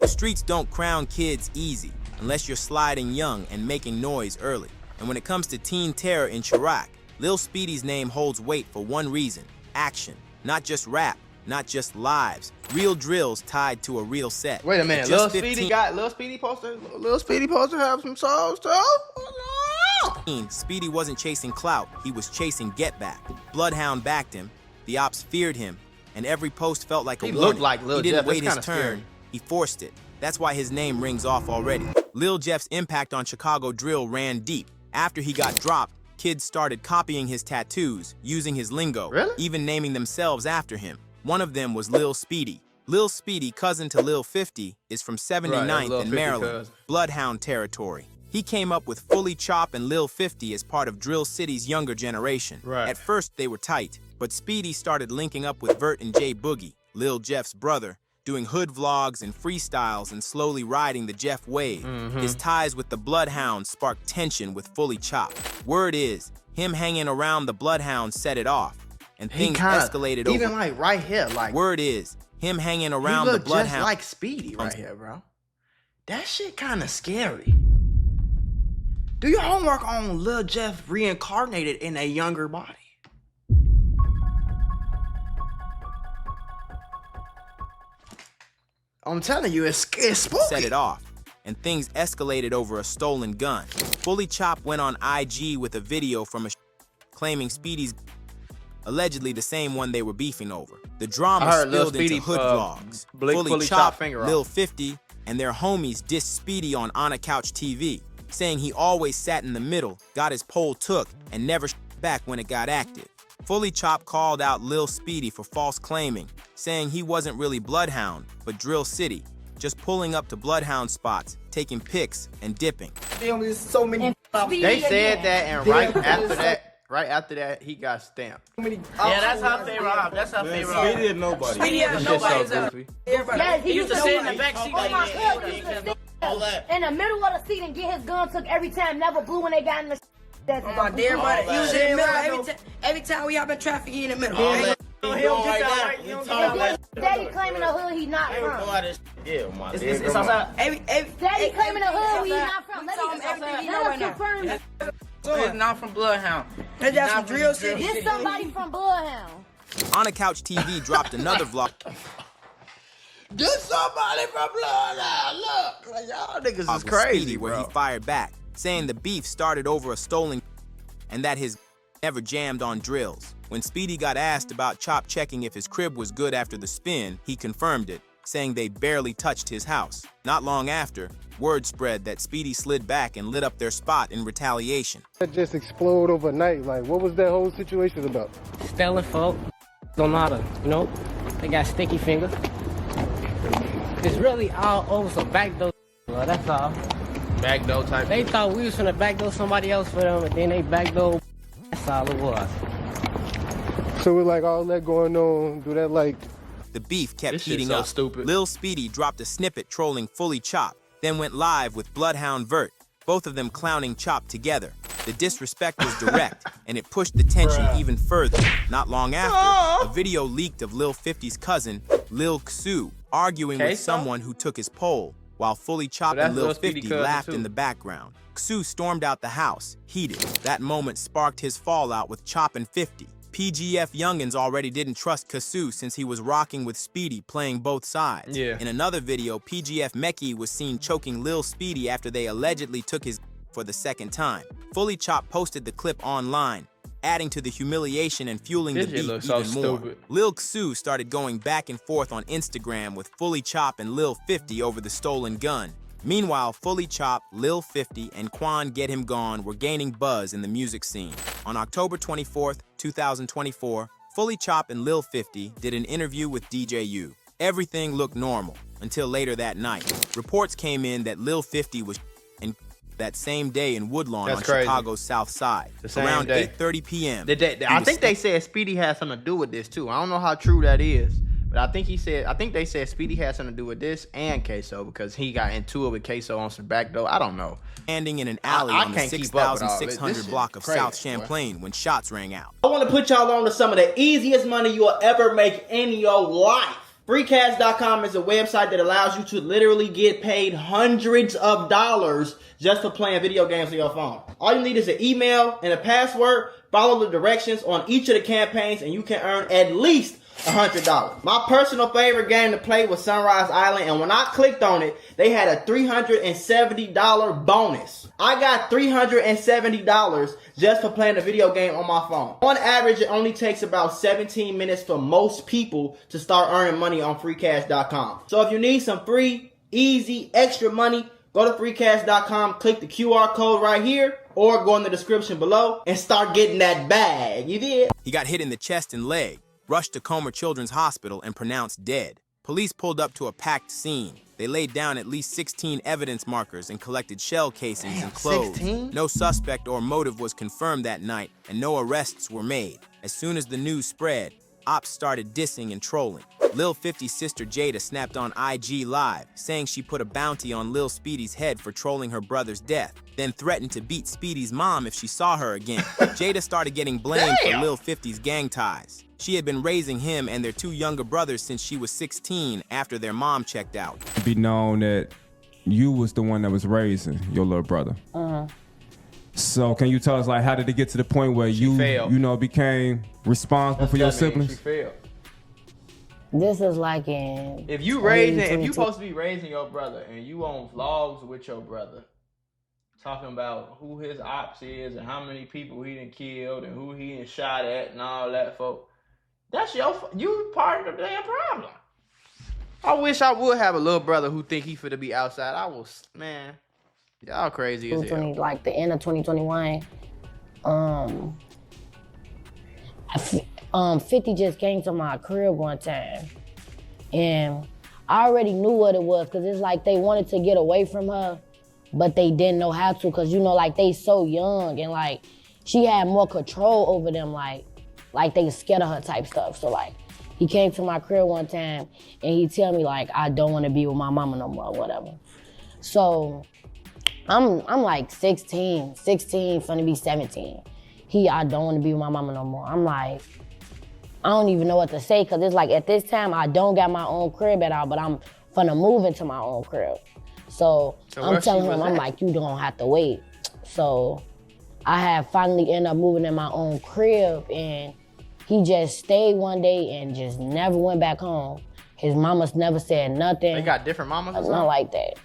The streets don't crown kids easy unless you're sliding young and making noise early. And when it comes to teen terror in Chirac, Lil Speedy's name holds weight for one reason: action. Not just rap, not just lives. Real drills tied to a real set. Wait a minute, Lil Speedy got Lil Speedy poster? Lil Speedy poster have some songs too? Speedy wasn't chasing clout, he was chasing get back. Bloodhound backed him, the Opps feared him, and every post felt like a warning. He looked like Lil Jeff. He didn't wait his turn, he forced it. That's why his name rings off already. Lil Jeff's impact on Chicago drill ran deep. After he got dropped, kids started copying his tattoos, using his lingo, even naming themselves after him. One of them was Lil Speedy. Lil Speedy, cousin to Lil 50, is from 79th in Maryland, Bloodhound territory. He came up with Fully Chop and Lil 50 as part of Drill City's younger generation. At first, they were tight, but Speedy started linking up with Vert and J Boogie, Lil Jeff's brother, doing hood vlogs and freestyles and slowly riding the Jeff wave. His ties with the Bloodhound sparked tension with Fully Chop. Word is, him hanging around the Bloodhound set it off, and things escalated over. Even like right here, like. Word is, him hanging around the Bloodhound. Just like Speedy right here, bro. That shit kind of scary. Do your homework on Lil Jeff reincarnated in a younger body. I'm telling you, it's spooky. Set it off, and things escalated over a stolen gun. Fully Chop went on IG with a video from a claiming Speedy's allegedly the same one they were beefing over. The drama spilled into hood vlogs. Fully Chop, Lil 50, and their homies dissed Speedy on a Couch TV, saying he always sat in the middle, got his pole took, and never back when it got active. Fully Chop called out Lil Speedy for false claiming, saying he wasn't really Bloodhound, but Drill City, just pulling up to Bloodhound spots, taking pics, and dipping. They said that, and right after that, he got stamped. Yeah, that's how they robbed. That's how they robbed. Speedy didn't nobody. Speedy didn't nobody. He used to sit in the back seat in the middle of the seat and get his gun took every time. Never blew when they got in the. That's about everybody. He was in the middle. Every time we hop in traffic, he in the middle. Daddy claiming the hood he not from. It's outside. Daddy claiming the hood he not from. Let us confirm this. He's not from Bloodhound. That's just from Drill City. This somebody from Bloodhound. On a Couch TV dropped another vlog. Get somebody from Bloodhound. Look, like, y'all niggas is crazy, Speedy, where he fired back, saying the beef started over a stolen and that his never jammed on drills. When Speedy got asked about Chop checking if his crib was good after the spin, he confirmed it, saying they barely touched his house. Not long after, word spread that Speedy slid back and lit up their spot in Retaliation. That just exploded overnight. Like, what was that whole situation about? Stealing folk, don't know how to, they got sticky fingers. It's really all over some backdoor, that's all. Backdoor type. They thought we was finna backdoor somebody else for them, and then they backdoor. That's all it was. So with like all that going on, do that like... The beef kept heating up. Stupid. Lil Speedy dropped a snippet trolling Fully Chop, then went live with Bloodhound Vert, both of them clowning Chop together. The disrespect was direct, and it pushed the tension even further. Not long after, a video leaked of Lil 50's cousin, Lil Ksoo, arguing with someone who took his pole, while Fully Chop and Lil 50 laughed in the background. Ksoo stormed out the house, heated. That moment sparked his fallout with Chop and 50. PGF youngins already didn't trust Ksoo since he was rocking with Speedy, playing both sides. In another video, PGF Mekki was seen choking Lil Speedy after they allegedly took his for the second time. Fully Chop posted the clip online, adding to the humiliation and fueling the beef even more. Lil Ksoo started going back and forth on Instagram with Fully Chop and Lil 50 over the stolen gun. Meanwhile, Fully Chop, Lil 50, and Quan Get Him Gone were gaining buzz in the music scene. On October 24th, 2024, Fully Chop and Lil 50 did an interview with DJU. Everything looked normal until later that night. Reports came in that Lil 50 was in that same day in Woodlawn on Chicago's South Side, around 8:30 p.m. I think they said Speedy had something to do with this too. I don't know how true that is. But I think they said Speedy had something to do with this and Ksoo because he got into it with Ksoo on some backdoor. I don't know. Standing in an alley on the 6,600 block of South Champlain when shots rang out. I want to put y'all on to some of the easiest money you'll ever make in your life. Freecash.com is a website that allows you to literally get paid hundreds of dollars just for playing video games on your phone. All you need is an email and a password. Follow the directions on each of the campaigns and you can earn at least $100. My personal favorite game to play was Sunrise Island, and when I clicked on it, they had a $370 bonus. I got $370 just for playing a video game on my phone. On average, it only takes about 17 minutes for most people to start earning money on freecash.com. So if you need some free, easy, extra money, go to freecash.com, click the QR code right here, or go in the description below and start getting that bag. You did? He got hit in the chest and leg, rushed to Comer Children's Hospital, and pronounced dead. Police pulled up to a packed scene. They laid down at least 16 evidence markers and collected shell casings and clothes. 16? No suspect or motive was confirmed that night, and no arrests were made. As soon as the news spread, Opps started dissing and trolling. Lil 50's sister Jada snapped on IG Live, saying she put a bounty on Lil Speedy's head for trolling her brother's death, then threatened to beat Speedy's mom if she saw her again. Jada started getting blamed for Lil 50's gang ties. She had been raising him and their two younger brothers since she was 16 after their mom checked out. Be known that you was the one that was raising your little brother. So can you tell us, like, how did it get to the point where you became responsible for your siblings? She failed. This is like in. If you raising, if you supposed to be raising your brother and you on vlogs with your brother, talking about who his ops is and how many people he done killed and who he done shot at and all that, folk, that's you part of the damn problem. I wish I would have a little brother who think he finna be outside. Man, y'all crazy as hell. Like the end of 2021, 50 just came to my crib one time, and I already knew what it was, because it's like they wanted to get away from her, but they didn't know how to, because, you know, like, they so young, and, like, she had more control over them, like they scared of her type stuff. So, like, he came to my crib one time, and he tell me, like, I don't want to be with my mama no more, whatever. So, I'm like 16, finna be 17. I don't want to be with my mama no more. I'm like, I don't even know what to say, because it's like, at this time, I don't got my own crib at all, but I'm finna move into my own crib. So I'm telling him, I'm like, you don't have to wait. So I had finally ended up moving in my own crib, and he just stayed one day and just never went back home. His mamas never said nothing. They got different mamas or something? Not like that.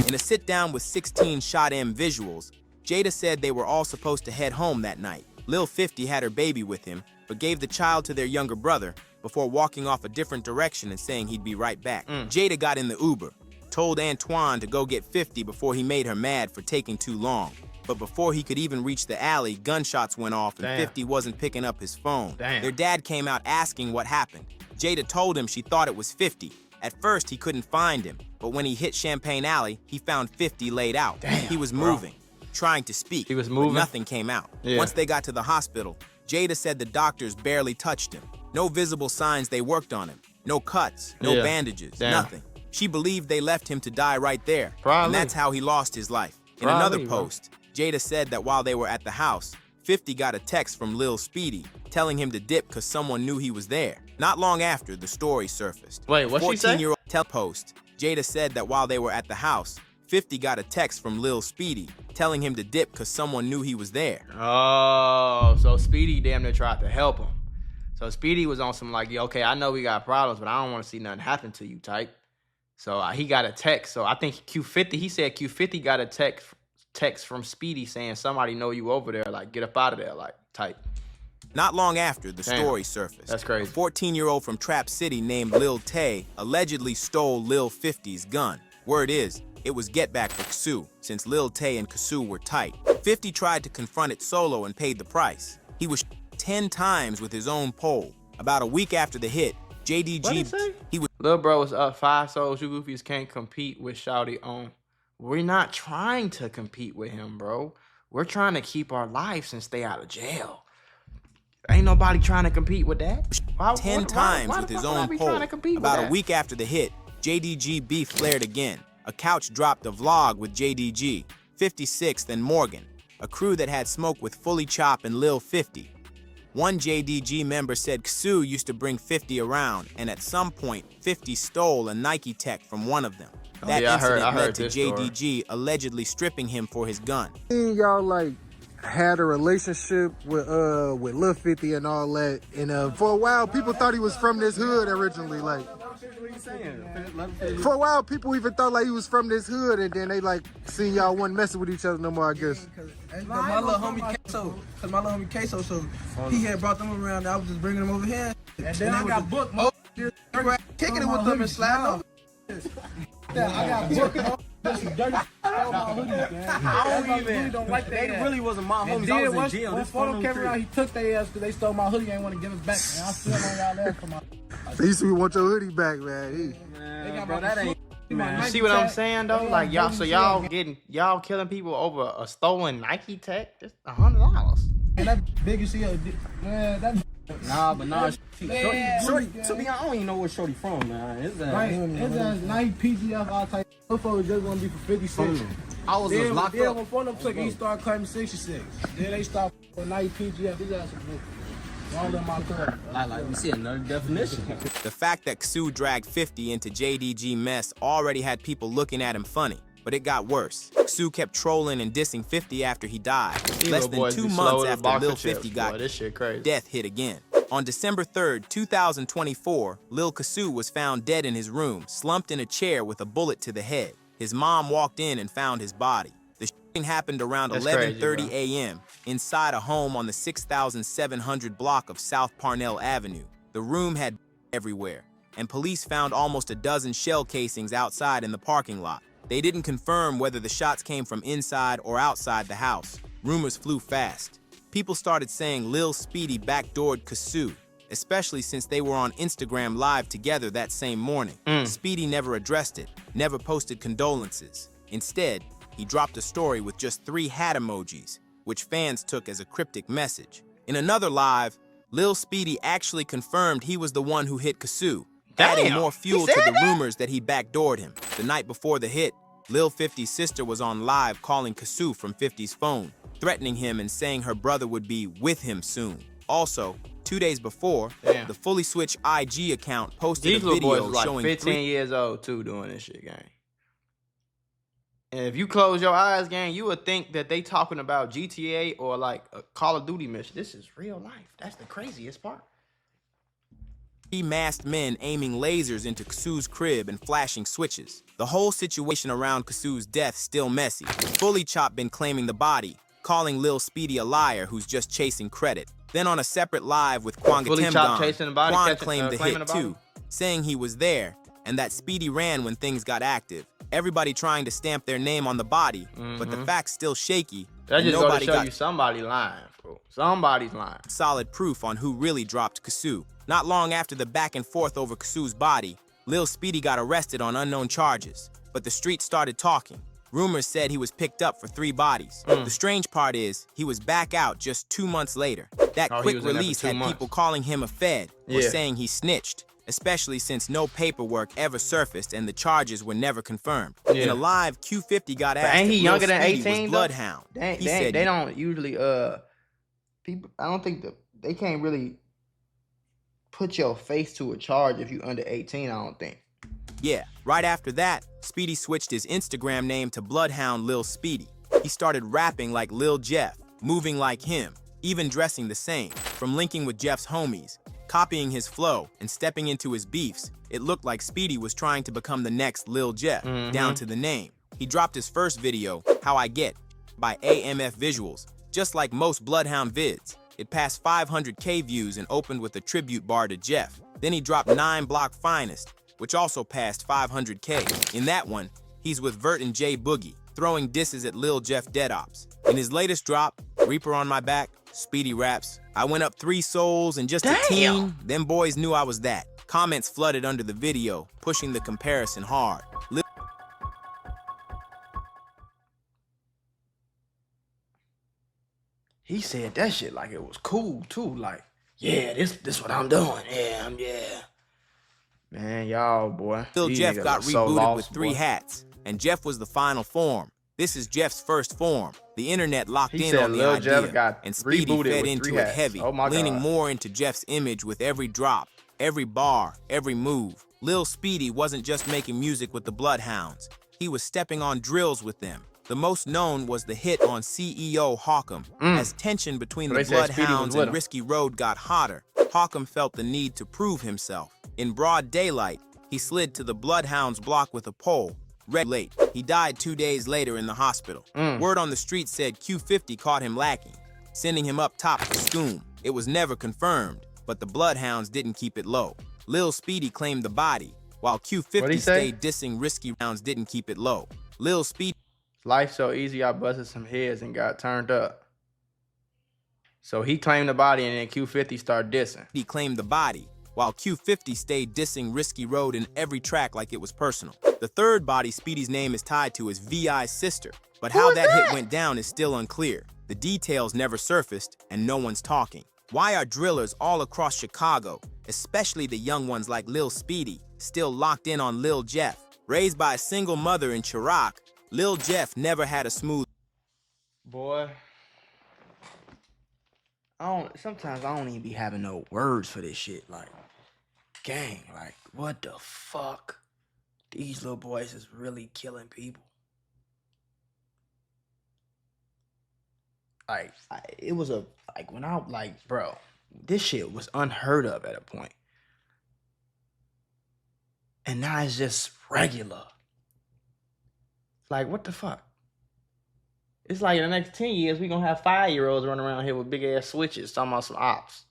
In a sit-down with 16 Shot-M visuals, Jada said they were all supposed to head home that night. Lil 50 had her baby with him, but gave the child to their younger brother before walking off a different direction and saying he'd be right back. Jada got in the Uber, told Antoine to go get 50 before he made her mad for taking too long. But before he could even reach the alley, gunshots went off and 50 wasn't picking up his phone. Their dad came out asking what happened. Jada told him she thought it was 50. At first, he couldn't find him, but when he hit Champagne Alley, he found 50 laid out. He was moving, trying to speak, he was moving, but nothing came out. Once they got to the hospital, Jada said the doctors barely touched him. No visible signs they worked on him. No cuts, no bandages, nothing. She believed they left him to die right there. And that's how he lost his life. In another post, Jada said that while they were at the house, 50 got a text from Lil Speedy telling him to dip because someone knew he was there. Not long after, the story surfaced. Wait, what'd she say? 14-year-old post, Jada said that while they were at the house, 50 got a text from Lil Speedy telling him to dip because someone knew he was there. Oh, so Speedy damn near tried to help him. So Speedy was on some like, okay, I know we got problems, but I don't want to see nothing happen to you type. So he got a text. So I think Q50, he said Q50 got a text from Speedy saying somebody know you over there, like get up out of there, like type. Not long after, the story surfaced. That's crazy. A 14-year-old from Trap City named Lil Tay allegedly stole Lil 50's gun. Word is, it was get back for Ksoo, since Lil Tay and Ksoo were tight. 50 tried to confront it solo and paid the price. He was 10 times with his own pole. About a week after the hit, JDG, Lil bro was up 5 souls. You goofies can't compete with Shouty on. We're not trying to compete with him, bro. We're trying to keep our lives and stay out of jail. Ain't nobody trying to compete with that. 10 times with his own pole. About a week after the hit, JDG beef flared again. A couch dropped a vlog with JDG, 56th and Morgan, a crew that had smoke with Fully Chop and Lil 50. One JDG member said Ksoo used to bring 50 around, and at some point, 50 stole a Nike Tech from one of them. That incident led to JDG allegedly stripping him for his gun. Y'all like had a relationship with Lil 50 and all that, and for a while people thought he was from this hood originally. Like, for a while people even thought like he was from this hood, and then they like seen y'all wasn't messing with each other no more, I guess. My little homie Ksoo, so he had brought them around. I was just bringing them over here, and then I got booked. Kicking it with them and sliding over. I got booked. I don't like that. They really wasn't my homies. I was in jail. When photo came around, he took their ass because they stole my hoodie. I ain't want to give it back. Man, I still on y'all there for my. They used to want your hoodie back, man. Bro, that ain't. You see what I'm saying though? Like y'all, so y'all killing people over a stolen Nike Tech? Just $100. And that big as hell, man. That. Shorty, to be honest, I don't even know where Shorty from, man. His ass Nike PGF all type. Those folks just want to be for 56. I was just locked up. When phone took, he started claiming 66. Then they stopped for Nike PGF. His ass was all in my car. Like we see another definition. The fact that Ksoo dragged 50 into JDG mess already had people looking at him funny, but it got worse. Ksoo kept trolling and dissing 50 after he died. Less than 2 months after Lil 50 got death hit again. On December 3rd, 2024, Lil Ksoo was found dead in his room, slumped in a chair with a bullet to the head. His mom walked in and found his body. The shooting happened around 11:30 a.m. inside a home on the 6700 block of South Parnell Avenue. The room had everywhere, and police found almost a dozen shell casings outside in the parking lot. They didn't confirm whether the shots came from inside or outside the house. Rumors flew fast. People started saying Lil Speedy backdoored Ksoo, especially since they were on Instagram Live together that same morning. Speedy never addressed it, never posted condolences. Instead, he dropped a story with just 3 hat emojis, which fans took as a cryptic message. In another live, Lil Speedy actually confirmed he was the one who hit Ksoo, adding more fuel to the rumors that he backdoored him. The night before the hit, Lil 50's sister was on live calling Ksoo from 50's phone, threatening him and saying her brother would be with him soon. Also, 2 days before, the Fully Switch IG account posted a video showing 15 years old too doing this shit, gang. And if you close your eyes, gang, you would think that they talking about GTA or like a Call of Duty mission. This is real life. That's the craziest part. Masked men aiming lasers into Ksoo's crib and flashing switches. The whole situation around Ksoo's death still messy. Fully Chop been claiming the body, calling Lil Speedy a liar who's just chasing credit. Then on a separate live with Kwangatemgon, Kwan claimed the hit too, saying he was there and that Speedy ran when things got active. Everybody trying to stamp their name on the body, but the fact's still shaky. That just goes to show you somebody lying, bro. Somebody's lying. Solid proof on who really dropped Ksoo. Not long after the back and forth over Ksoo's body, Lil Speedy got arrested on unknown charges, but the streets started talking. Rumors said he was picked up for 3 bodies. The strange part is, he was back out just 2 months later. That quick release had people calling him a fed, or saying he snitched, especially since no paperwork ever surfaced and the charges were never confirmed. In a live, Q50 got asked ain't he younger than 18 was Bloodhound. He said they don't usually, people, I don't think they can't really put your face to a charge if you under 18, I don't think. Yeah, right after that, Speedy switched his Instagram name to Bloodhound Lil Speedy. He started rapping like Lil Jeff, moving like him, even dressing the same. From linking with Jeff's homies, copying his flow, and stepping into his beefs, it looked like Speedy was trying to become the next Lil Jeff, down to the name. He dropped his first video, How I Get, by AMF Visuals, just like most Bloodhound vids. It passed 500K views and opened with a tribute bar to Jeff. Then he dropped 9 Block Finest, which also passed 500K. In that one, he's with Vert and J Boogie, throwing disses at Lil Jeff Dead Opps. In his latest drop, Reaper on My Back, Speedy raps, I went up 3 souls and just a teen, them boys knew I was that. Comments flooded under the video, pushing the comparison hard. He said that shit like it was cool too. Like, yeah, this what I'm doing. Yeah, Man, y'all, boy. Lil Jeff got rebooted with 3 hats, and Jeff was the final form. This is Jeff's first form. The internet locked He in said on the Lil Jeff idea, got and Speedy rebooted fed with into 3 it hats. heavy, Oh my leaning God. more into Jeff's image with every drop, every bar, every move. Lil Speedy wasn't just making music with the Bloodhounds. He was stepping on drills with them. The most known was the hit on CEO Hawkum. As tension between So the they said Speedy was Bloodhounds with and him. Risky Road got hotter, Hawkum felt the need to prove himself. In broad daylight, he slid to the Bloodhounds block with a pole. Late. He died 2 days later in the hospital. Word on the street said Q50 caught him lacking, sending him up top to Scoom. It was never confirmed, but the Bloodhounds didn't keep it low. Lil Speedy claimed the body, while What'd he Q50 say? stayed dissing Risky Rounds didn't keep it low. Lil Speedy Life so easy, I busted some heads and got turned up. So he claimed the body, and then Q50 started dissing. claimed the body, while Q50 stayed dissing Risky Road in every track like it was personal. The third body Speedy's name is tied to is VI's sister, but how that hit went down is still unclear. The details never surfaced, and no one's talking. Why are drillers all across Chicago, especially the young ones like Lil Speedy, still locked in on Lil Jeff? Raised by a single mother in Chirac, Lil Jeff never had a smooth... Boy, sometimes I don't even be having no words for this shit. Like, gang, like, what the fuck? These little boys is really killing people. Like, it was bro, this shit was unheard of at a point. And now it's just regular. Like, what the fuck? It's like in the next 10 years, we gonna have 5-year-olds running around here with big ass switches talking about some ops.